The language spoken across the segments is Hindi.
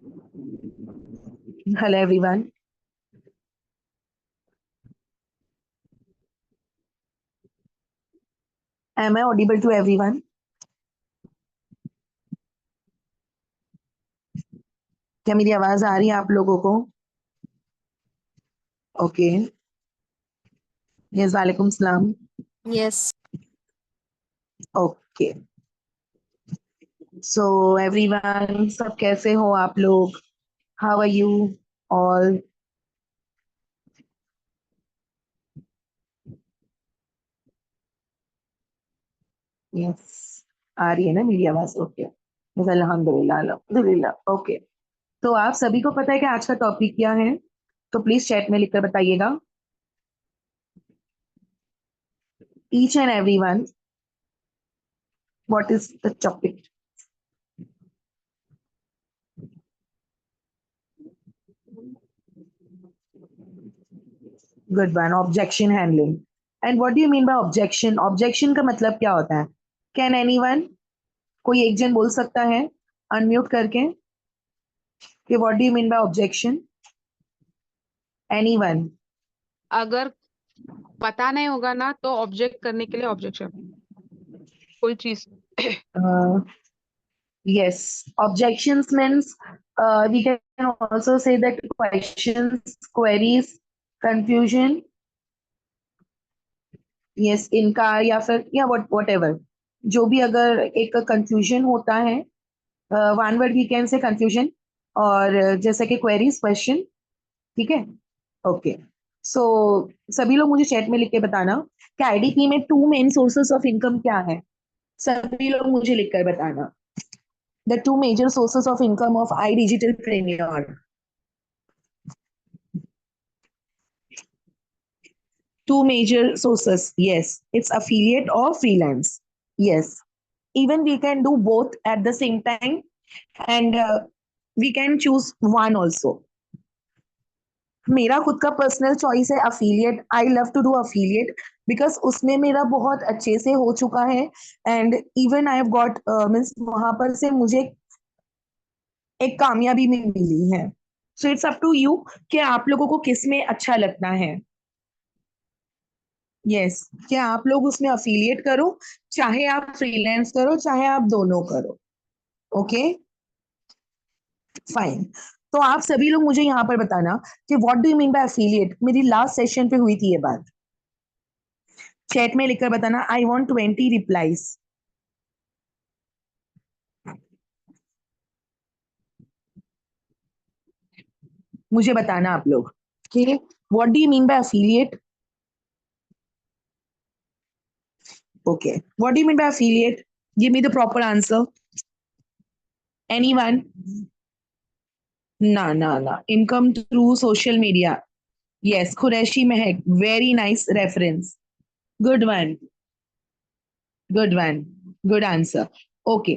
Hello everyone. Am I audible to everyone? क्या मेरी आवाज आ रही है आप लोगों को? ओके. यस, वालेकुम सलाम. Yes. ओके. सो एवरीवन, सब कैसे हो आप लोग? How are you all? Yes, आ रही है ना मेरी आवाज? ओके. यस, अल्हम्दुलिल्लाह अल्हम्दुलिल्लाह. ओके. तो आप सभी को पता है कि आज का टॉपिक क्या है? तो प्लीज चैट में लिखकर बताइएगा. Each and everyone, what is the topic? Good one. Objection handling. And what do you mean bye objection? Objection का मतलब क्या होता है? कैन एनीवन, कोई एक जन बोल सकता है अनम्यूट करके कि what do you mean bye objection? Anyone? अगर पता नहीं होगा ना तो ऑब्जेक्ट करने के लिए ऑब्जेक्शन कोई चीज। Yes, objections means we can also say that questions, queries, confusion. Yes, इनकार या फिर या वट एवर, जो भी अगर एक कंफ्यूजन होता है, one word we can say confusion. और जैसे कि क्वेरीज, क्वेश्चन. ठीक है. ओके. सो सभी लोग मुझे चैट में लिख के बताना कि आईडीपी में two main sources of income क्या है. सभी लोग मुझे लिखकर बताना. The two major sources of income of iDigitalpreneur. Two major sources. Yes, it's affiliate or freelance. Yes, even we can do both at the same time, and we can choose one also. मेरा खुद का पर्सनल चॉइस है affiliate. I love to do affiliate because उसमें मेरा बहुत अच्छे से हो चुका है. And even I have got means वहां पर से मुझे एक कामयाबी भी मिली है. So it's up to you कि आप लोगों को किस में अच्छा लगता है. यस, क्या आप लोग उसमें अफिलिएट करो, चाहे आप फ्रीलांस करो, चाहे आप दोनों करो. Okay, fine. तो आप सभी लोग मुझे यहाँ पर बताना कि what do you mean bye affiliate. मेरी लास्ट सेशन पे हुई थी ये बात. चैट में लिखकर बताना. I want 20 replies. मुझे बताना आप लोग कि what do you mean bye affiliate. Okay, what do you mean bye affiliate? Give me the proper answer. Anyone? ना ना ना, income through social media. Yes, Qureshi Mehak. Very nice reference. Good one. Good one. Good answer. Okay.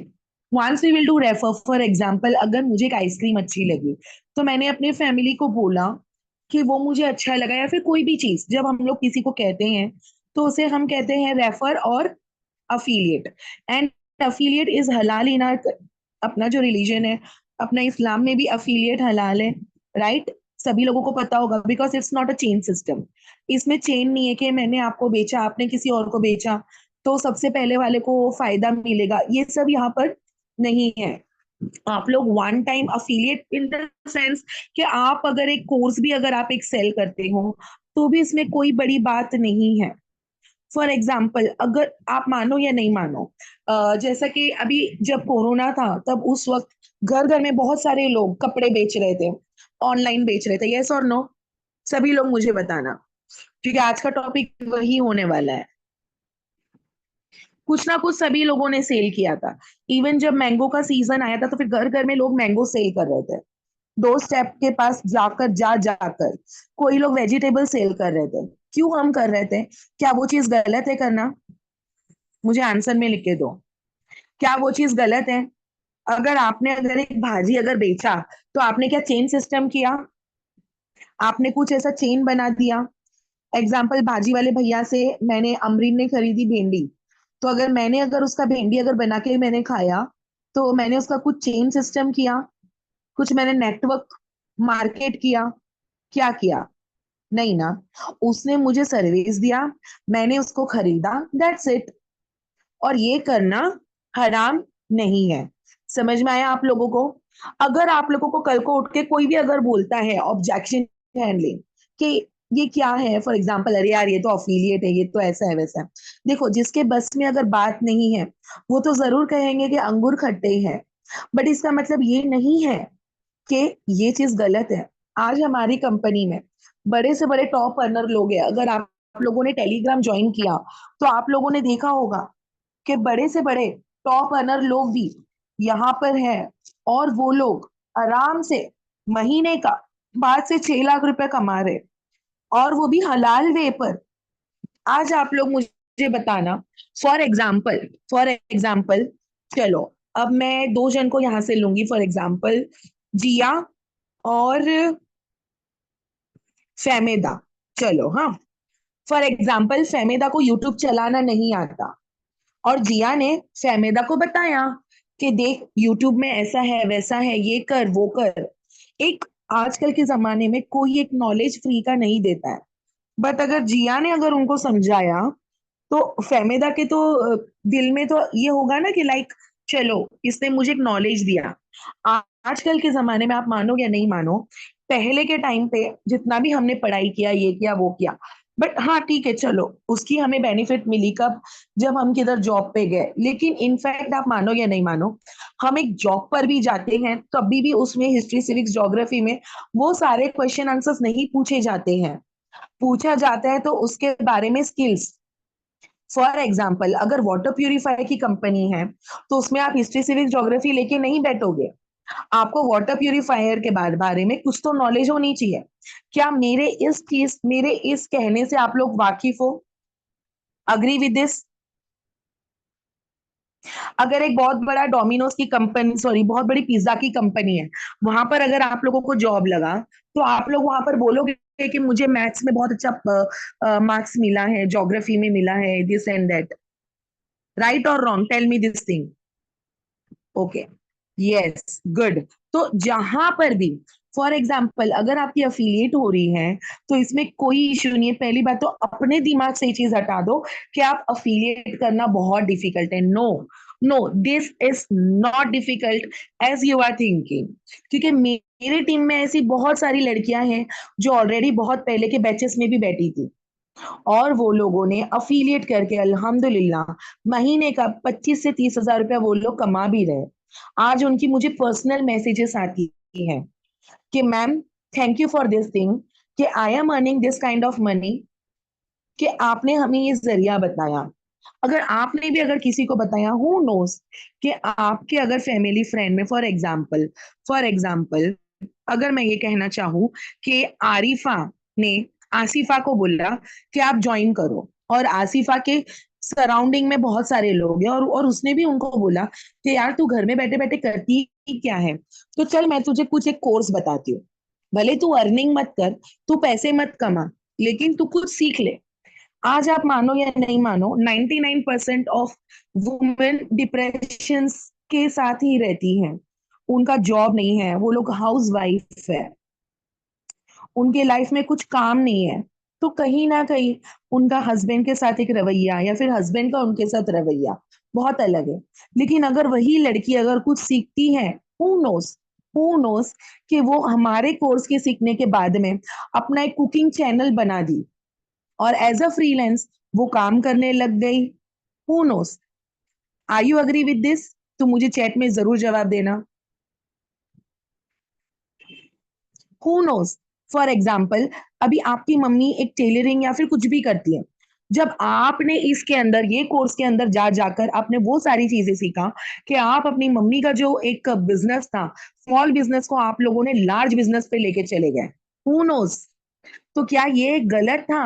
Once we will do refer. For example, अगर मुझे एक आइसक्रीम अच्छी लगी तो मैंने अपने फैमिली को बोला कि वो मुझे अच्छा लगा, या फिर कोई भी चीज जब हम लोग किसी को कहते हैं तो उसे हम कहते हैं रेफर और अफिलिएट. एंड अफिलिएट इज हलाल इन आवर, अपना जो रिलीजन है, अपना इस्लाम में भी अफिलिएट हलाल है. राइट? सभी लोगों को पता होगा because it's not a chain system. इसमें चेन नहीं है कि मैंने आपको बेचा, आपने किसी और को बेचा तो सबसे पहले वाले को फायदा मिलेगा. ये सब यहाँ पर नहीं है. आप लोग one time affiliate in the sense कि आप अगर एक कोर्स भी अगर आप एक सेल करते हो तो भी इसमें कोई बड़ी बात नहीं है. फॉर एग्जाम्पल, अगर आप मानो या नहीं मानो, जैसा कि अभी जब कोरोना था तब उस वक्त घर घर में बहुत सारे लोग कपड़े बेच रहे थे, ऑनलाइन बेच रहे थे. यस और नो? सभी लोग मुझे बताना, क्योंकि आज का टॉपिक वही होने वाला है. कुछ ना कुछ सभी लोगों ने सेल किया था. इवन जब मैंगो का सीजन आया था तो फिर घर घर में लोग मैंगो सेल कर रहे थे, डोर स्टेप के पास जाकर जा जाकर. कोई लोग वेजिटेबल सेल कर रहे थे. क्यों हम कर रहे थे? क्या वो चीज गलत है करना? मुझे आंसर में लिख के दो. क्या वो चीज गलत है? अगर आपने अगर एक भाजी अगर बेचा तो आपने क्या चेन सिस्टम किया? आपने कुछ ऐसा चेन बना दिया. एग्जाम्पल, भाजी वाले भैया से मैंने, अमरीन ने खरीदी भिंडी, तो अगर मैंने अगर उसका भिंडी अगर बना के मैंने खाया तो मैंने उसका कुछ चेन सिस्टम किया? कुछ मैंने नेटवर्क मार्केट किया? क्या किया? नहीं ना। उसने मुझे सर्विस दिया, मैंने उसको खरीदा, दैट्स इट। और ये करना हराम नहीं है। समझ में आया आप लोगों को? अगर आप लोगों को कल को उठ के कोई भी अगर बोलता है ऑब्जेक्शन हैंडलिंग कि ये क्या है, फॉर एग्जाम्पल, अरे यार ये तो अफिलिएट है, ये तो ऐसा है वैसा है। देखो, जिसके बस में अगर बात नहीं है वो तो जरूर कहेंगे कि अंगूर खट्टे हैं, बट इसका मतलब ये नहीं है कि ये चीज गलत है। आज हमारी कंपनी में बड़े से बड़े टॉप अर्नर लोग हैं। अगर आप लोगों ने टेलीग्राम ज्वाइन किया तो आप लोगों ने देखा होगा कि बड़े से बड़े टॉप अर्नर लोग भी यहाँ पर है, और वो लोग आराम से महीने का 5 से 6 लाख रुपए कमा रहे, और वो भी हलाल वे पर। आज आप लोग मुझे बताना, फॉर एग्जाम्पल, चलो अब मैं 2 जन को यहां से लूंगी, फॉर एग्जाम्पल जिया और फेमेदा। चलो हाँ, फॉर एग्जाम्पल फेमेदा को यूट्यूब चलाना नहीं आता, और जिया ने फेमेदा को बताया कि देख यूट्यूब में ऐसा है वैसा है, ये कर वो कर। एक आजकल के जमाने में कोई एक नॉलेज फ्री का नहीं देता है, बट अगर जिया ने अगर उनको समझाया तो फेमेदा के तो दिल में तो ये होगा ना कि लाइक चलो इसने मुझे एक नॉलेज दिया। आजकल के जमाने में आप मानो या नहीं मानो, पहले के टाइम पे जितना भी हमने पढ़ाई किया, ये किया वो किया, बट हाँ ठीक है चलो, उसकी हमें बेनिफिट मिली कब? जब हम किधर जॉब पे गए। लेकिन इनफैक्ट आप मानो या नहीं मानो, हम एक जॉब पर भी जाते हैं तभी भी उसमें हिस्ट्री सिविक्स ज्योग्राफी में वो सारे क्वेश्चन आंसर्स नहीं पूछे जाते हैं। पूछा जाता है तो उसके बारे में स्किल्स। फॉर एग्जाम्पल, अगर वाटर प्यूरिफायर की कंपनी है तो उसमें आप हिस्ट्री सिविक्स ज्योग्राफी लेके नहीं बैठोगे। आपको वाटर प्यूरिफायर के बारे में कुछ तो नॉलेज होनी चाहिए। क्या मेरे इस कहने से आप लोग वाकिफ हो? Agree with this? अगर एक बहुत बड़ा डोमिनोज की कंपनी, सॉरी बहुत बड़ी पिज्जा की कंपनी है, वहां पर अगर आप लोगों को जॉब लगा तो आप लोग वहां पर बोलोगे कि मुझे मैथ्स में बहुत अच्छा मार्क्स मिला है, ज्योग्राफी में मिला है, दिस एंड दैट। राइट और wrong? Tell me this thing. Okay, yes, good. तो जहां पर भी, फॉर एग्जाम्पल, अगर आपकी अफिलिएट हो रही है तो इसमें कोई इश्यू नहीं है। पहली बात तो अपने दिमाग से ये चीज हटा दो कि आप अफिलिएट करना बहुत डिफिकल्ट है। No, no, this is not difficult as you are thinking. क्योंकि मेरे टीम में ऐसी बहुत सारी लड़कियां हैं जो ऑलरेडी बहुत पहले के बैचेस में भी बैठी थी, और वो लोगों ने अफिलिएट करके अल्हम्दुलिल्लाह महीने का 25 से 30 हजार रुपया वो लोग कमा भी रहे। आज उनकी मुझे पर्सनल मैसेजेस आती हैं कि ma'am, thank you for this thing, कि I am earning this kind of money, कि आपने हमें ये जरिया बताया। अगर आपने भी अगर किसी को बताया, हु नोस, कि आपके अगर फैमिली फ्रेंड में, फॉर एग्जाम्पल अगर मैं ये कहना चाहूँ कि आरिफा ने आसिफा को बोला कि आप ज्वाइन करो, और आसिफा के सराउंडिंग में बहुत सारे लोग हैं, और उसने भी उनको बोला कि यार तू घर में बैठे बैठे करती क्या है, तो चल मैं तुझे कुछ एक कोर्स बताती हूँ। भले तू अर्निंग मत कर, तू पैसे मत कमा, लेकिन तू कुछ सीख ले। आज आप मानो या नहीं मानो, 99% ऑफ वुमेन डिप्रेशन के साथ ही रहती हैं। उनका जॉब नहीं है, वो लोग हाउस वाइफ है, उनके लाइफ में कुछ काम नहीं है, तो कहीं ना कहीं उनका हस्बैंड के साथ एक रवैया, या फिर हस्बैंड का उनके साथ रवैया बहुत अलग है। लेकिन अगर वही लड़की अगर कुछ सीखती है, हु नोस कि वो हमारे कोर्स के सीखने के बाद में अपना एक कुकिंग चैनल बना दी, और एज अ फ्रीलांस वो काम करने लग गई। Who knows? Are you agree with this? तो मुझे चैट में जरूर जवाब देना। Who knows? फॉर एग्जाम्पल, अभी आपकी मम्मी एक टेलरिंग या फिर कुछ भी करती है, जब आपने इसके अंदर, ये कोर्स के अंदर जा जाकर आपने वो सारी चीजें सीखा कि आप अपनी मम्मी का जो एक बिजनेस था, स्मॉल बिजनेस को आप लोगों ने लार्ज बिजनेस पे लेके चले गए। Who knows? तो क्या ये गलत था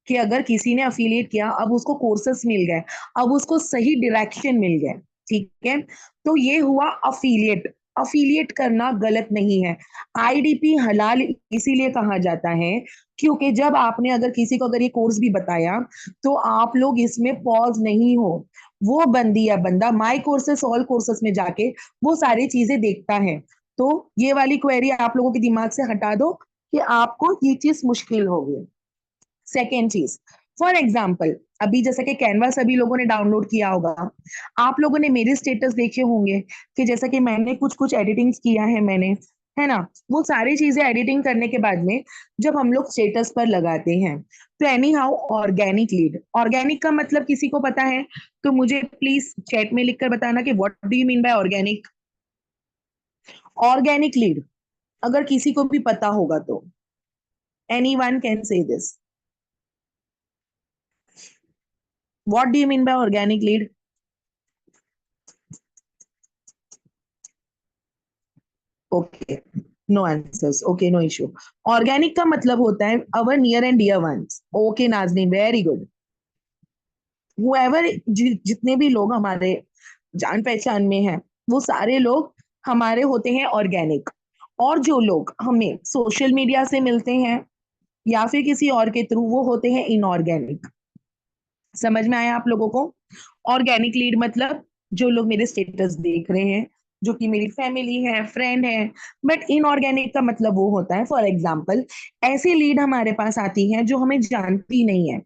कि अगर किसी ने अफिलिएट किया, अब उसको कोर्सेस मिल गए, अब उसको सही डायरेक्शन मिल गए? ठीक है, तो ये हुआ अफिलिएट। अफिलिएट करना गलत नहीं है। आईडीपी हलाल इसीलिए कहा जाता है क्योंकि जब आपने अगर किसी को अगर ये कोर्स भी बताया तो आप लोग इसमें पॉज नहीं हो। वो बंदी या बंदा माई कोर्सेस ऑल कोर्सेस में जाके वो सारी चीजें देखता है। तो ये वाली क्वेरी आप लोगों के दिमाग से हटा दो कि आपको ये चीज मुश्किल होगी। सेकेंड चीज, फॉर एग्जाम्पल अभी जैसा कि कैनवा सभी लोगों ने डाउनलोड किया होगा, आप लोगों ने मेरे स्टेटस देखे होंगे कि जैसा कि मैंने कुछ कुछ एडिटिंग्स किया है मैंने, है ना, वो सारी चीजें एडिटिंग करने के बाद में जब हम लोग स्टेटस पर लगाते हैं तो any how organic lead, organic का मतलब किसी को पता है तो मुझे प्लीज चैट में लिखकर बताना कि what do you mean by organic. Organic lead अगर किसी को भी पता होगा तो any one can say this, what do you mean by organic lead. Okay, no answers, okay no issue. Organic का मतलब होता है our near and dear ones. Okay Nazneen, very good. However, जितने भी लोग हमारे जान पहचान में हैं वो सारे लोग हमारे होते हैं ऑर्गेनिक। और जो लोग हमें सोशल मीडिया से मिलते हैं या फिर किसी और के थ्रू, वो होते हैं इनऑर्गेनिक। समझ में आया आप लोगों को? ऑर्गेनिक लीड मतलब जो लोग मेरे स्टेटस देख रहे हैं, जो कि मेरी फैमिली है, फ्रेंड है। बट इनऑर्गेनिक का मतलब वो होता है, फॉर एग्जाम्पल ऐसी लीड हमारे पास आती है जो हमें जानती नहीं है।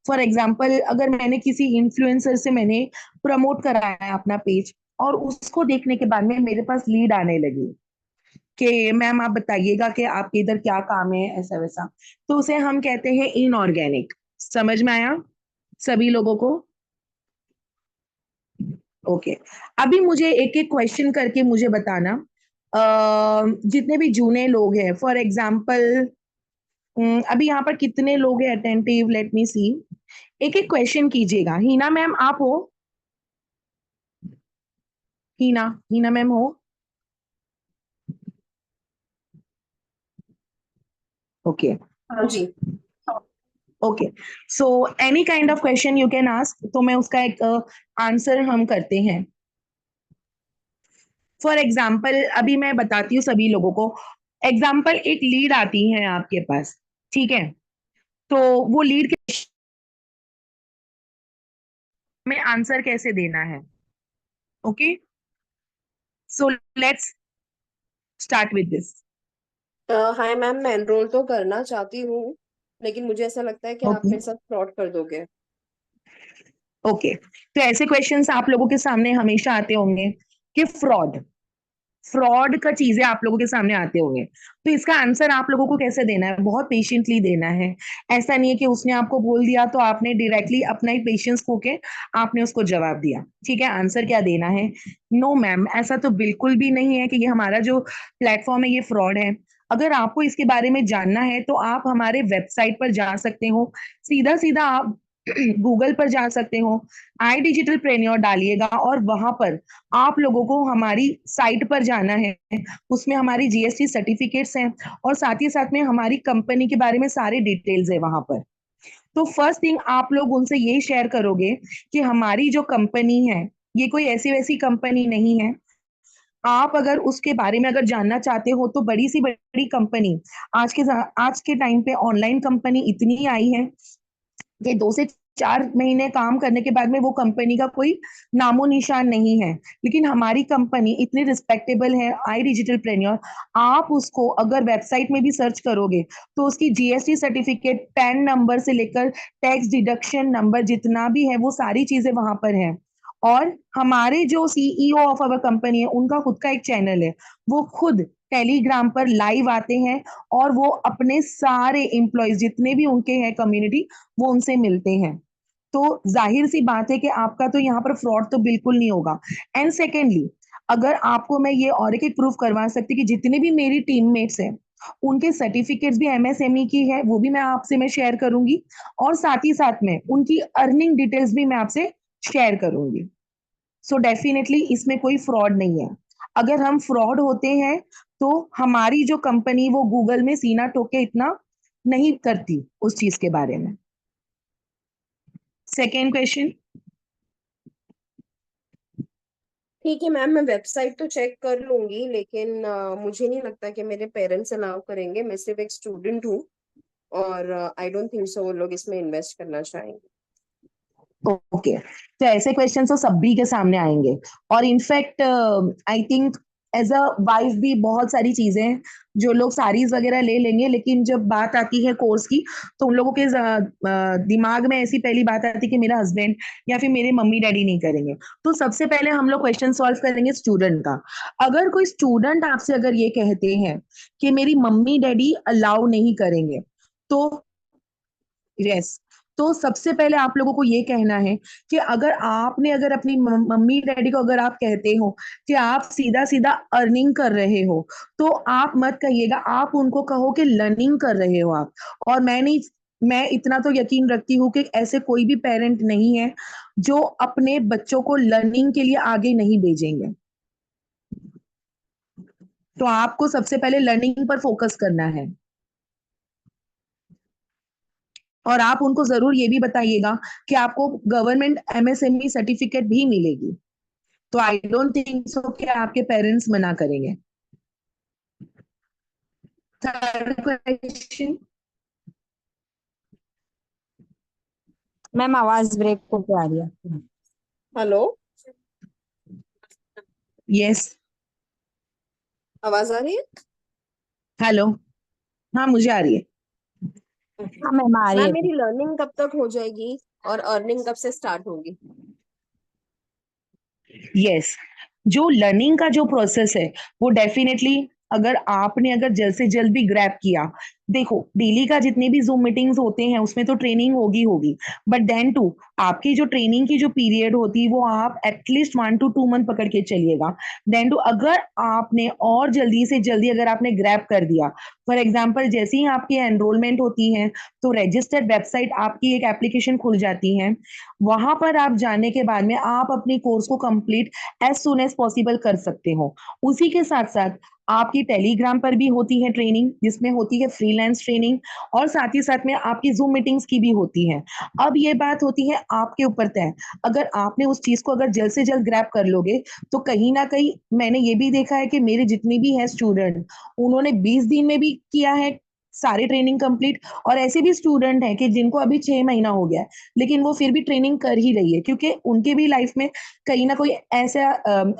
फॉर एग्जाम्पल अगर मैंने किसी इन्फ्लुएंसर से मैंने प्रमोट कराया अपना पेज और उसको देखने के बाद में मेरे पास लीड आने लगी कि मैम आप बताइएगा कि आपके इधर क्या काम है, ऐसा वैसा, तो उसे हम कहते हैं इनऑर्गेनिक। समझ में आया सभी लोगों को? ओके, अभी मुझे एक एक क्वेश्चन करके मुझे बताना। जितने भी जूने लोग हैं, फॉर एग्जाम्पल अभी यहाँ पर कितने लोग हैं अटेंटिव, लेट मी सी। एक एक क्वेश्चन कीजिएगा। हीना मैम आप हो? हीना, हीना मैम हो? ओके, हाँ जी। Okay, so any kind of question you can ask, तो मैं उसका एक आंसर हम करते हैं। फॉर एग्जाम्पल अभी मैं बताती हूँ सभी लोगों को। एग्जाम्पल एक लीड आती है आपके पास, ठीक है, तो वो लीड के में आंसर कैसे देना है। Okay, so let's start with this. Hi ma'am, मैं एनरोल तो करना चाहती हूँ, लेकिन मुझे ऐसा लगता है कि आप ओके, मेरे साथ फ्रॉड कर दोगे। ओके, तो ऐसे क्वेश्चंस आप लोगों के सामने हमेशा आते होंगे कि फ्रॉड, फ्रॉड का चीजें आप लोगों के सामने आते होंगे, तो इसका आंसर आप लोगों को कैसे देना है, बहुत पेशेंटली देना है। ऐसा नहीं है कि उसने आपको बोल दिया तो आपने डायरेक्टली अपना ही पेशेंस खो के आपने उसको जवाब दिया। ठीक है, आंसर क्या देना है? नो मैम, ऐसा तो बिल्कुल भी नहीं है कि ये हमारा जो प्लेटफॉर्म है ये फ्रॉड है। अगर आपको इसके बारे में जानना है तो आप हमारे वेबसाइट पर जा सकते हो, सीधा सीधा आप गूगल पर जा सकते हो, आई डिजिटल प्रेन्योर डालिएगा और वहां पर आप लोगों को हमारी साइट पर जाना है। उसमें हमारी जीएसटी सर्टिफिकेट्स हैं और साथ ही साथ में हमारी कंपनी के बारे में सारे डिटेल्स है वहां पर। तो फर्स्ट थिंग आप लोग उनसे ये शेयर करोगे कि हमारी जो कंपनी है ये कोई ऐसी वैसी कंपनी नहीं है। आप अगर उसके बारे में अगर जानना चाहते हो तो बड़ी सी बड़ी कंपनी, आज के टाइम पे ऑनलाइन कंपनी इतनी आई है कि 2 से 4 महीने काम करने के बाद में वो कंपनी का कोई नामो निशान नहीं है। लेकिन हमारी कंपनी इतनी रिस्पेक्टेबल है, आई डिजिटल प्रेन्योर। आप उसको अगर वेबसाइट में भी सर्च करोगे तो उसकी जीएसटी सर्टिफिकेट, पैन नंबर से लेकर टैक्स डिडक्शन नंबर जितना भी है वो सारी चीजें वहां पर है। और हमारे जो सीईओ ऑफ अवर कंपनी है उनका खुद का एक चैनल है, वो खुद टेलीग्राम पर लाइव आते हैं और वो अपने सारे एम्प्लॉयज जितने भी उनके हैं कम्युनिटी, वो उनसे मिलते हैं। तो जाहिर सी बात है कि आपका तो यहाँ पर फ्रॉड तो बिल्कुल नहीं होगा। एंड सेकेंडली, अगर आपको मैं ये और एक प्रूफ करवा सकती कि जितने भी मेरी टीममेट्स हैं उनके सर्टिफिकेट्स भी एमएसएमई की है, वो भी मैं आपसे मैं शेयर करूंगी। और साथ ही साथ में उनकी अर्निंग डिटेल्स भी मैं आपसे शेयर करूंगी। सो डेफिनेटली इसमें कोई फ्रॉड नहीं है। अगर हम फ्रॉड होते हैं तो हमारी जो कंपनी वो गूगल में सीना ठोके इतना नहीं करती उस चीज के बारे में। Second question. ठीक है मैम, मैं वेबसाइट तो चेक कर लूंगी, लेकिन मुझे नहीं लगता कि मेरे पेरेंट्स अलाउ करेंगे। मैं सिर्फ एक स्टूडेंट हूँ और आई डोंट थिंक सो वो लोग इसमें इन्वेस्ट करना चाहेंगे। ओके, तो ऐसे क्वेश्चन तो सभी के सामने आएंगे। और in fact I think as a wife भी बहुत सारी चीजें हैं जो लोग साड़ीज वगैरह ले लेंगे, लेकिन जब बात आती है कोर्स की तो उन लोगों के दिमाग में ऐसी पहली बात आती है कि मेरा हस्बैंड या फिर मेरे मम्मी डैडी नहीं करेंगे। तो सबसे पहले हम लोग क्वेश्चन सॉल्व करेंगे स्टूडेंट का। अगर कोई स्टूडेंट आपसे अगर ये कहते हैं कि मेरी मम्मी डैडी अलाउ नहीं करेंगे, तो यस, तो सबसे पहले आप लोगों को ये कहना है कि अगर अपनी मम्मी डैडी को अगर आप कहते हो कि आप सीधा सीधा अर्निंग कर रहे हो, तो आप मत कहिएगा, आप उनको कहो कि लर्निंग कर रहे हो आप। और मैं इतना तो यकीन रखती हूँ कि ऐसे कोई भी पेरेंट नहीं है जो अपने बच्चों को लर्निंग के लिए आगे नहीं भेजेंगे। तो आपको सबसे पहले लर्निंग पर फोकस करना है। और आप उनको जरूर ये भी बताइएगा कि आपको गवर्नमेंट एमएसएमई सर्टिफिकेट भी मिलेगी। तो आई डोंट थिंक सो कि आपके पेरेंट्स मना करेंगे। Third question. मैम आवाज ब्रेक होके आ रही है। हेलो, यस, आवाज आ रही है? हेलो, हाँ मुझे आ रही है। हाँ मैम आ रही मैम है। मेरी लर्निंग कब तक हो जाएगी और अर्निंग कब से स्टार्ट होगी? यस, जो लर्निंग का जो प्रोसेस है वो डेफिनेटली अगर जल्द से जल्द भी ग्रैब किया, देखो डेली का जितने भी जूम मीटिंग्स होते हैं उसमें तो ट्रेनिंग होगी, बट देन टू आपकी जो ट्रेनिंग की जो पीरियड होती है वो आप एटलीस्ट 1 to 2 मंथ पकड़ के चलिएगा। देन टू अगर आपने और जल्दी से जल्दी अगर आपने ग्रैब कर दिया, फॉर एग्जाम्पल जैसे ही आपकी एनरोलमेंट होती है तो रजिस्टर्ड वेबसाइट आपकी एक एप्लीकेशन खुल जाती है। वहां पर आप जाने के बाद में आप अपनी कोर्स को complete as soon as possible कर सकते हो। उसी के साथ साथ आपकी टेलीग्राम पर भी होती है ट्रेनिंग, जिसमें होती है फ्रीलांस ट्रेनिंग, और साथ ही साथ में आपकी जूम मीटिंग्स की भी होती है। अब ये बात होती है आपके ऊपर तय, अगर आपने उस चीज को अगर जल्द से जल्द ग्रैब कर लोगे तो कहीं ना कहीं मैंने ये भी देखा है कि मेरे जितने भी हैं स्टूडेंट, उन्होंने 20 दिन में भी किया है सारी ट्रेनिंग कंप्लीट, और ऐसे भी स्टूडेंट हैं कि जिनको अभी 6 महीना हो गया है लेकिन वो फिर भी ट्रेनिंग कर ही रही है, क्योंकि उनके भी लाइफ में कहीं ना कोई ऐसा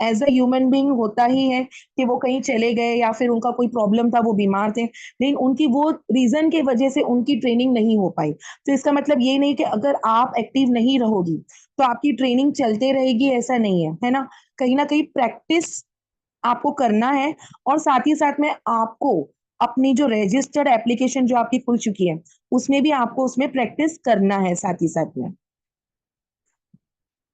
एज अ ह्यूमन बीइंग होता ही है कि वो कहीं चले गए या फिर उनका कोई प्रॉब्लम था, वो बीमार थे, लेकिन उनकी वो रीजन के वजह से उनकी ट्रेनिंग नहीं हो पाई। तो इसका मतलब ये नहीं कि अगर आप एक्टिव नहीं रहोगी तो आपकी ट्रेनिंग चलते रहेगी, ऐसा नहीं है, है ना कहीं प्रैक्टिस आपको करना है। और साथ ही साथ में आपको अपनी जो रजिस्टर्ड एप्लीकेशन जो आपकी खुल चुकी है उसमें भी आपको उसमें प्रैक्टिस करना है साथ ही साथ में।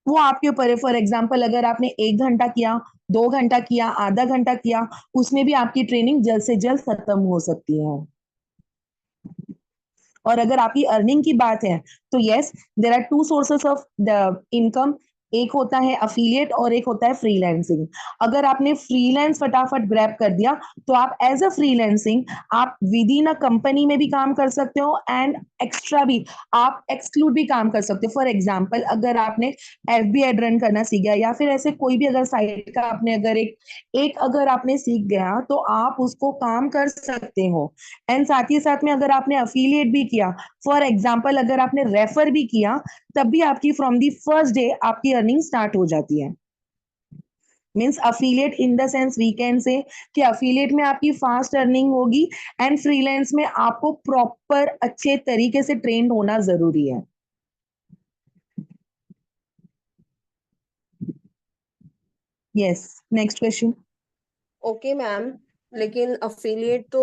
वो आपके ऊपर है। फॉर एग्जाम्पल अगर आपने 1 घंटा किया, 2 घंटा किया, आधा घंटा किया, उसमें भी आपकी ट्रेनिंग जल्द से जल्द खत्म हो सकती है। और अगर आपकी अर्निंग की बात है तो yes, there are 2 sources of the income. एक होता है अफिलिएट और एक होता है फ्रीलांसिंग। अगर आपने फ्रीलांस फटाफट ग्रैब कर दिया तो आप एज अ फ्रीलांसिंग आप विद इन अ कंपनी में भी काम कर सकते हो एंड एक्स्ट्रा भी आप एक्सक्लूड भी काम कर सकते हो। फॉर एग्जाम्पल अगर आपने एफबी एड रन करना सीख गया या फिर ऐसे कोई भी अगर साइट का आपने अगर एक अगर आपने सीख गया तो आप उसको काम कर सकते हो। एंड साथ ही साथ में अगर आपने अफिलिएट भी किया, फॉर एग्जाम्पल अगर आपने रेफर भी किया, तब भी आपकी फ्रॉम दी फर्स्ट डे आपकी अर्निंग स्टार्ट हो जाती है। Means affiliate in the sense we can say कि अफिलिएट में आपकी फास्ट अर्निंग होगी एंड फ्रीलांस में आपको प्रॉपर अच्छे तरीके से ट्रेंड होना जरूरी है। Yes, next question. Okay ma'am, लेकिन अफिलिएट तो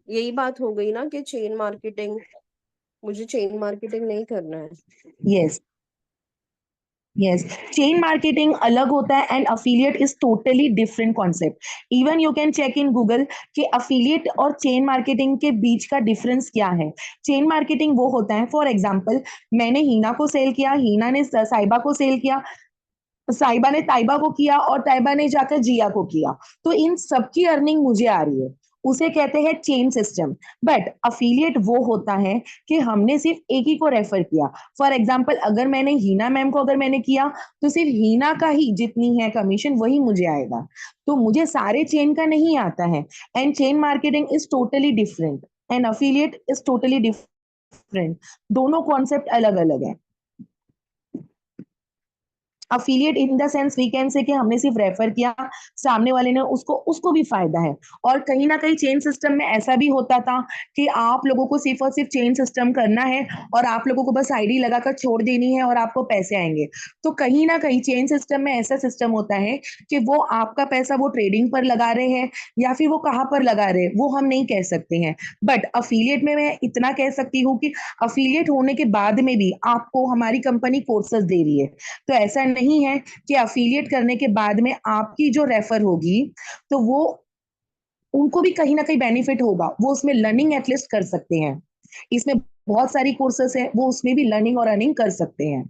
यही बात हो गई ना कि चेन मार्केटिंग, मुझे चेन मार्केटिंग नहीं करना है। यस, यस, चेन मार्केटिंग अलग होता है and affiliate is totally different concept. Even you can check in Google कि अफिलिएट और चेन मार्केटिंग के बीच का डिफरेंस क्या है। चेन मार्केटिंग वो होता है, फॉर एग्जाम्पल मैंने हीना को सेल किया, हीना ने साइबा को सेल किया, साइबा ने ताइबा को किया और ताइबा ने जाकर जिया को किया, तो इन सबकी अर्निंग मुझे आ रही है, उसे कहते हैं चेन सिस्टम। बट अफिलिएट वो होता है कि हमने सिर्फ एक ही को रेफर किया। फॉर एग्जाम्पल अगर मैंने हीना मैम को अगर मैंने किया तो सिर्फ हीना का ही जितनी है कमीशन वही मुझे आएगा, तो मुझे सारे चेन का नहीं आता है। And chain marketing is totally different and affiliate is totally different, दोनों कॉन्सेप्ट अलग अलग है। Affiliate in the sense we can say कि हमने सिर्फ रेफर किया, सामने वाले ने उसको उसको भी फायदा है। और कहीं ना कहीं चेन सिस्टम में ऐसा भी होता था कि आप लोगों को सिर्फ और सिर्फ चेन सिस्टम करना है और आप लोगों को बस आईडी लगाकर छोड़ देनी है और आपको पैसे आएंगे। तो कहीं ना कहीं चेन सिस्टम में ऐसा सिस्टम होता है कि वो आपका पैसा वो ट्रेडिंग पर लगा रहे हैं या फिर वो कहाँ पर लगा रहे हैं वो हम नहीं कह सकते हैं। बट अफिलिएट में मैं इतना कह सकती हूँ कि अफिलिएट होने के बाद में भी आपको हमारी कंपनी कोर्सेज दे रही है। तो ऐसा नहीं है कि अफिलिएट करने के बाद में आपकी जो रेफर होगी तो वो उनको भी कहीं ना कहीं बेनिफिट होगा, वो उसमें लर्निंग एटलीस्ट कर सकते हैं। इसमें बहुत सारी कोर्सेस है, वो उसमें भी लर्निंग और अर्निंग कर सकते हैं।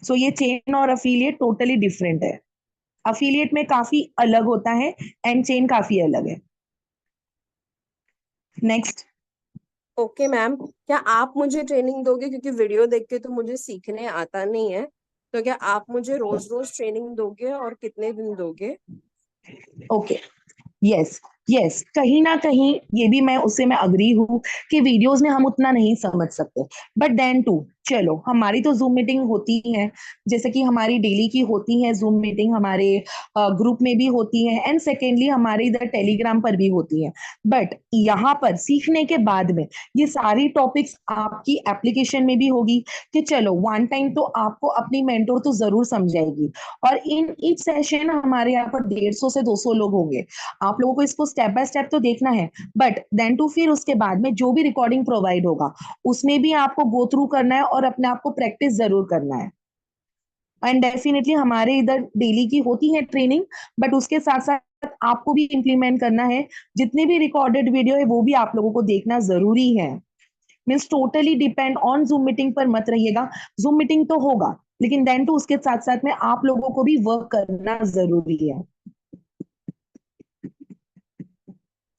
सो ये चेन और अफिलिएट टोटली डिफरेंट है। अफिलिएट में काफी अलग होता है एंड चेन काफी अलग है। नेक्स्ट। ओके मैम, क्या आप मुझे ट्रेनिंग दोगे, क्योंकि वीडियो देख के तो मुझे सीखने आता नहीं है। तो क्या आप मुझे रोज रोज ट्रेनिंग दोगे और कितने दिन दोगे? ओके, यस यस, कहीं ना कहीं ये भी मैं अग्री हूँ कि वीडियोस में हम उतना नहीं समझ सकते। बट देन टू चलो हमारी तो जूम मीटिंग होती है, जैसे कि हमारी डेली की होती है जूम मीटिंग, हमारे ग्रुप में भी होती है एंड सेकेंडली हमारे इधर टेलीग्राम पर भी होती है। बट यहाँ पर सीखने के बाद में ये सारी टॉपिक्स आपकी एप्लीकेशन में भी होगी कि चलो वन टाइम तो आपको अपनी मेंटोर तो जरूर समझाएगी। और इन ईच सेशन हमारे यहाँ पर 150 से 200 लोग होंगे। आप लोगों को इसको स्टेप बाय स्टेप तो देखना है, बट देन टू फिर उसके बाद में जो भी रिकॉर्डिंग प्रोवाइड होगा उसमें भी आपको गो थ्रू करना है और अपने आप को प्रैक्टिस जरूर करना है। एंड डेफिनेटली हमारे इधर डेली की होती है ट्रेनिंग, बट उसके साथ साथ आपको भी इंप्लीमेंट करना है। जितने भी रिकॉर्डेड वीडियो है वो भी आप लोगों को देखना जरूरी है। Means totally depend on zoom meeting पर मत रहिएगा। जूम मीटिंग तो होगा लेकिन देन टू उसके साथ साथ में आप लोगों को भी वर्क करना जरूरी है।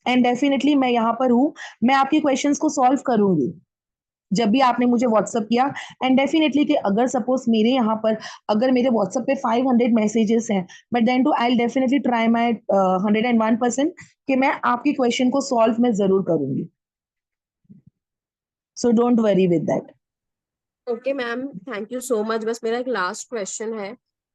एंड डेफिनेटली मैं यहाँ पर हूँ, मैं आपके क्वेश्चंस को सॉल्व करूंगी जब भी आपने मुझे व्हाट्सअप किया। एंड डेफिनेटली कि अगर सपोज मेरे यहाँ पर अगर मेरे व्हाट्सएप पे 500 मैसेजेस हैं, but then too I definitely try my 101% कि मैं आपकी क्वेश्चन को सॉल्व मैं जरूर करूंगी। So don't worry with that. Okay ma'am, thank you so much. बस मेरा एक लास्ट क्वेश्चन है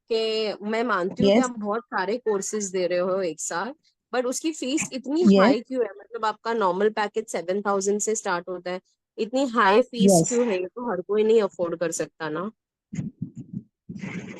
कि मैं मानती हूँ कि यस आप बहुत सारे कोर्सेज दे रहे हो एक साथ, बट उसकी फीस इतनी यस हाई क्यों है? मतलब आपका नॉर्मल पैकेज 7,000 से स्टार्ट होता है, इतनी हाई फीस यस क्यों है? ये तो हर कोई नहीं अफोर्ड कर सकता ना।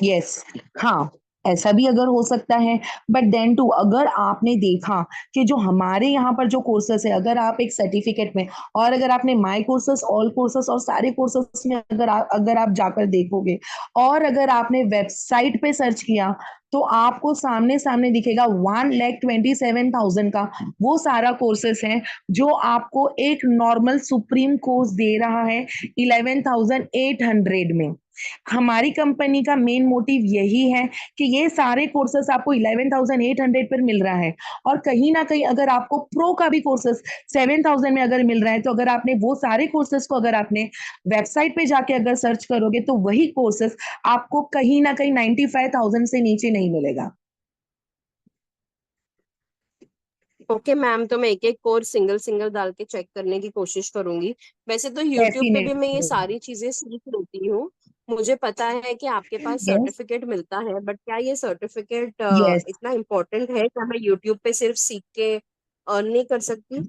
यस, हाँ ऐसा भी अगर हो सकता है। बट देन टू अगर आपने देखा कि जो हमारे यहाँ पर जो कोर्सेस है, अगर आप एक सर्टिफिकेट में और अगर आपने माई कोर्सेस ऑल कोर्सेस और सारे कोर्सेस में अगर आप जाकर देखोगे और अगर आपने वेबसाइट पे सर्च किया तो आपको सामने सामने दिखेगा 1,27,000 का वो सारा कोर्सेस है जो आपको एक नॉर्मल सुप्रीम कोर्स दे रहा है 11,800 में। हमारी कंपनी का मेन मोटिव यही है कि ये सारे कोर्सेस आपको 11,800 पर मिल रहा है। और कहीं ना कहीं अगर आपको प्रो का भी कोर्सेस 7,000 में अगर मिल रहा है तो अगर आपने वो सारे कोर्सेस को अगर आपने वेबसाइट पे जाके अगर सर्च करोगे तो वही कोर्सेस आपको कहीं ना कहीं 95,000 से नीचे नहीं मिलेगा। ओके मैम, तो मैं एक एक कोर्स सिंगल सिंगल डाल के चेक करने की कोशिश करूंगी। वैसे तो यूट्यूब पे भी मैं ये डेफिनेटली। सारी चीजें सीख लेती हूँ। मुझे पता है कि आपके पास यस सर्टिफिकेट मिलता है, बट क्या ये सर्टिफिकेट यस। इतना इम्पोर्टेंट है? क्या मैं यूट्यूब पे सिर्फ सीख के अर्न नहीं कर सकती?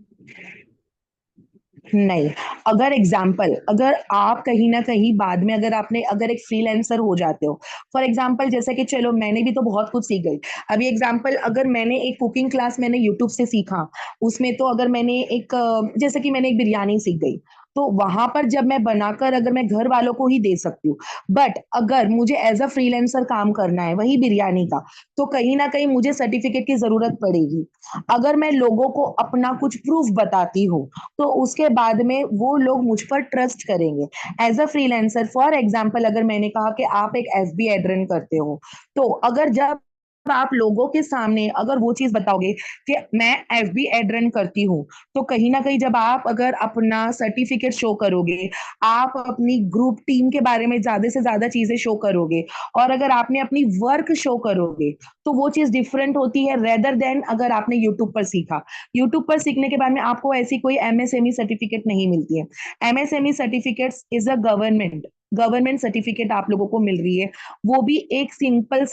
नहीं, अगर एग्जाम्पल अगर आप कहीं ना कहीं बाद में अगर आपने अगर एक फ्रीलांसर हो जाते हो, फॉर एग्जाम्पल जैसे कि चलो मैंने भी तो बहुत कुछ सीख गई। अभी एग्जाम्पल अगर मैंने एक कुकिंग क्लास मैंने यूट्यूब से सीखा, उसमें तो अगर मैंने एक जैसे कि मैंने एक बिरयानी सीख गई तो वहां पर जब मैं बनाकर अगर मैं घर वालों को ही दे सकती हूँ। बट अगर मुझे एज अ फ्रीलांसर काम करना है वही बिरयानी का तो कहीं ना कहीं मुझे सर्टिफिकेट की जरूरत पड़ेगी। अगर मैं लोगों को अपना कुछ प्रूफ बताती हूँ तो उसके बाद में वो लोग मुझ पर ट्रस्ट करेंगे। As a freelancer for example अगर मैंने कहा कि आप एक एफबी एड रन करते हो तो अगर जब आप लोगों के सामने अगर वो चीज बताओगे कि मैं एफबी एड रन करती हूँ तो कहीं ना कहीं जब आप अगर अपना सर्टिफिकेट शो करोगे, आप अपनी ग्रुप टीम के बारे में ज्यादा से ज्यादा चीजें शो करोगे और अगर आपने अपनी वर्क शो करोगे तो वो चीज डिफरेंट होती है रेदर देन अगर आपने यूट्यूब पर सीखा। यूट्यूब पर सीखने के बाद में आपको ऐसी कोई एमएसएमई सर्टिफिकेट नहीं मिलती है। MSME certificates is a government government certificate आप लोगों को मिल रही है, वो भी एक सिंगल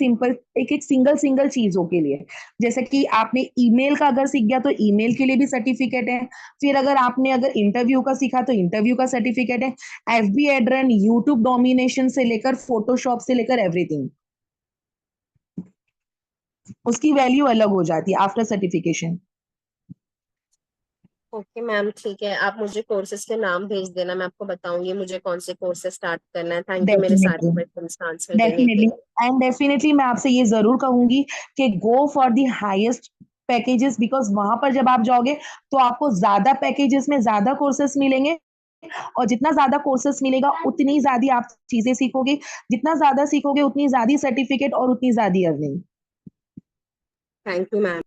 चीजों के लिए। जैसे कि आपने ईमेल का अगर सीख गया तो ईमेल के लिए भी सर्टिफिकेट है, फिर अगर इंटरव्यू का सीखा तो इंटरव्यू का सर्टिफिकेट है, एफबी एडरन, यूट्यूब डोमिनेशन से लेकर फोटोशॉप से लेकर एवरीथिंग, उसकी वैल्यू अलग हो जाती है आफ्टर सर्टिफिकेशन। ओके मैम, ठीक है, आप मुझे कोर्सेज के नाम भेज देना, मैं आपको बताऊंगी मुझे कौन से कोर्सेज स्टार्ट करना है। थैंक यू मेरे सारे डेफिनेटली, क्वेश्चंस का आंसर देने के डेफिनेटली लिए। एंड डेफिनेटली मैं आपसे ये जरूर कहूंगी कि go for the highest packages, because वहां पर जब आप जाओगे तो आपको ज्यादा पैकेजेस में ज्यादा कोर्सेस मिलेंगे, और जितना ज्यादा कोर्सेस मिलेगा उतनी ज्यादा आप चीजें सीखोगे, जितना ज्यादा सीखोगे उतनी ज्यादा सर्टिफिकेट और उतनी ज्यादा earning. Thank you ma'am.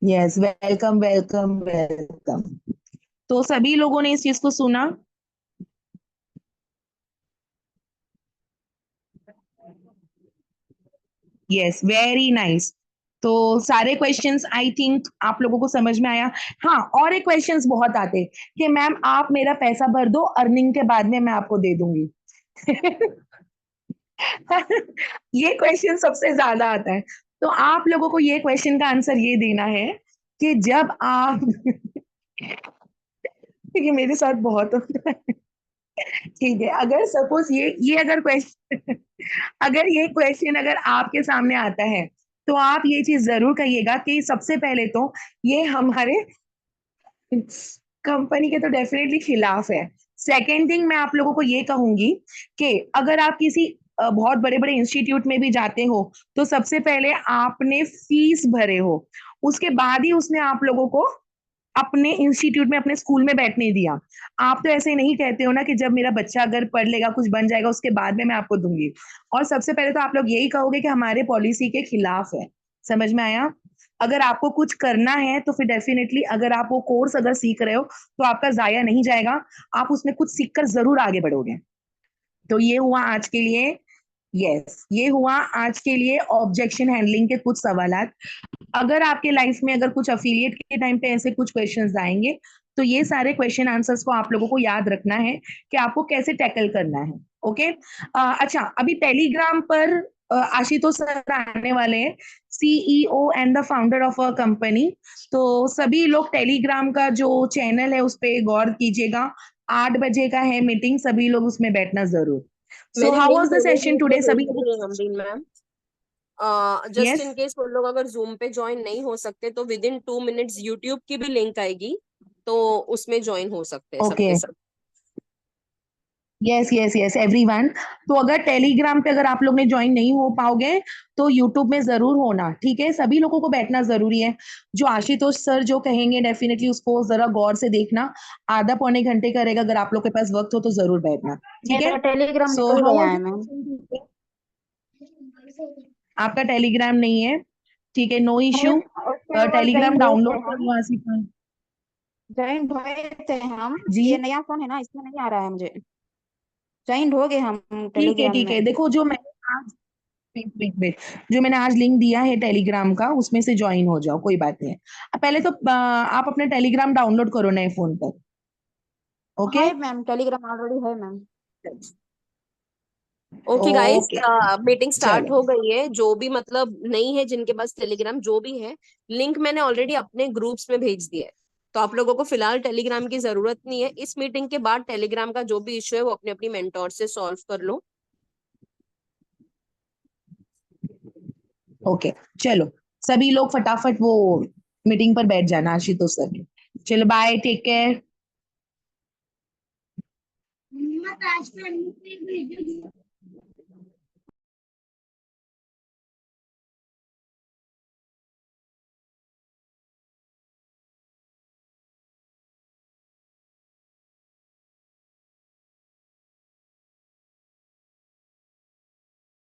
Yes, welcome welcome welcome. तो सभी लोगों ने इस चीज को सुना? Yes, very nice. तो सारे क्वेश्चंस आई थिंक आप लोगों को समझ में आया। हाँ, और एक क्वेश्चंस बहुत आते कि मैम आप मेरा पैसा भर दो, अर्निंग के बाद में मैं आपको दे दूंगी। ये क्वेश्चन सबसे ज्यादा आता है। तो आप लोगों को ये क्वेश्चन का आंसर ये देना है कि जब आप ये मेरे साथ बहुत होता है। ठीक है, अगर सपोज ये अगर क्वेश्चन अगर आपके सामने आता है तो आप ये चीज जरूर कहिएगा कि सबसे पहले तो ये हमारे कंपनी के तो डेफिनेटली खिलाफ है। सेकेंड थिंग मैं आप लोगों को ये कहूंगी कि अगर आप किसी बहुत बड़े बड़े इंस्टीट्यूट में भी जाते हो तो सबसे पहले आपने फीस भरे हो, उसके बाद ही उसने आप लोगों को अपने इंस्टीट्यूट में अपने स्कूल में बैठने दिया। आप तो ऐसे नहीं कहते हो ना कि जब मेरा बच्चा अगर पढ़ लेगा कुछ बन जाएगा उसके बाद में मैं आपको दूंगी। और सबसे पहले तो आप लोग यही कहोगे कि हमारे पॉलिसी के खिलाफ है। समझ में आया? अगर आपको कुछ करना है तो फिर डेफिनेटली अगर आप वो कोर्स अगर सीख रहे हो तो आपका जाया नहीं जाएगा, आप उसमें कुछ सीखकर जरूर आगे बढ़ोगे। तो ये हुआ आज के लिए। यस, ये हुआ आज के लिए ऑब्जेक्शन हैंडलिंग के कुछ सवालात। अगर आपके लाइफ में अगर कुछ अफिलिएट के टाइम पे ऐसे कुछ क्वेश्चंस आएंगे तो ये सारे क्वेश्चन आंसर्स को आप लोगों को याद रखना है कि आपको कैसे टैकल करना है। ओके। अच्छा, अभी टेलीग्राम पर आशुतोष सर आने वाले हैं, CEO and the founder of a company. तो सभी लोग टेलीग्राम का जो चैनल है उस पर गौर कीजिएगा। 8 बजे का है मीटिंग, सभी लोग उसमें बैठना जरूर। सो मैंने हाउ लिंक वाज द दोनों सेशन ग्रुप में टुडे भेज सभी? दी है Hamreen ma'am. Just yes, in case वो लोग अगर जूम पे ज्वाइन नहीं हो सकते तो विद इन 2 मिनट्स यूट्यूब की भी लिंक आएगी, तो उसमें ज्वाइन हो सकते हैं ओके, सबके सब। Yes yes yes everyone. तो अगर टेलीग्राम पे अगर आप लोग ने ज्वाइन नहीं हो पाओगे तो यूट्यूब में जरूर होना, ठीक है? सभी लोगों को बैठना जरूरी है। जो आशुतोष सर जो कहेंगे डेफिनेटली उसको जरा गौर से देखना। आधा पौने घंटे का रहेगा, अगर आप लोग के पास वक्त हो तो जरूर बैठना, ठीक है? मेरा टेलीग्राम सो निकल हाउ गया वाज है मैम। आपका टेलीग्राम नहीं है? ठीक है, नो है, इश्यू। उसमें वो टेलीग्राम ज्वाइन हुए थे डाउनलोड कर हम, लो आसिफा ज्वाइन हुए थे हम। जी। ये नया फोन है ना, इसमें नहीं आ रहा है मुझे। ज्वाइन हो गए हम टेलीग्राम ठीक में। है, देखो जो मैंने आज वेट वेट वेट जो मैंने आज लिंक दिया है टेलीग्राम का उसमें से ज्वाइन हो जाओ, कोई बात नहीं है। पहले तो आप अपना टेलीग्राम डाउनलोड करो नए फोन पर। ओके है मैम, टेलीग्राम ऑलरेडी है ma'am. Okay guys, okay, meeting start चलो। हो गई है। जो भी मतलब नहीं है जिनके पास टेलीग्राम, जो भी है, लिंक मैंने ऑलरेडी अपने ग्रुप्स में भेज दिया है। तो आप लोगों को फिलहाल टेलीग्राम की जरूरत नहीं है। इस मीटिंग के बाद टेलीग्राम का जो भी इशू है वो अपने अपनी मेंटोर से सॉल्व कर लो। ओके, चलो सभी लोग फटाफट वो मीटिंग पर बैठ जाना आशुतोष सर के। चलो बाय, टेक केयर।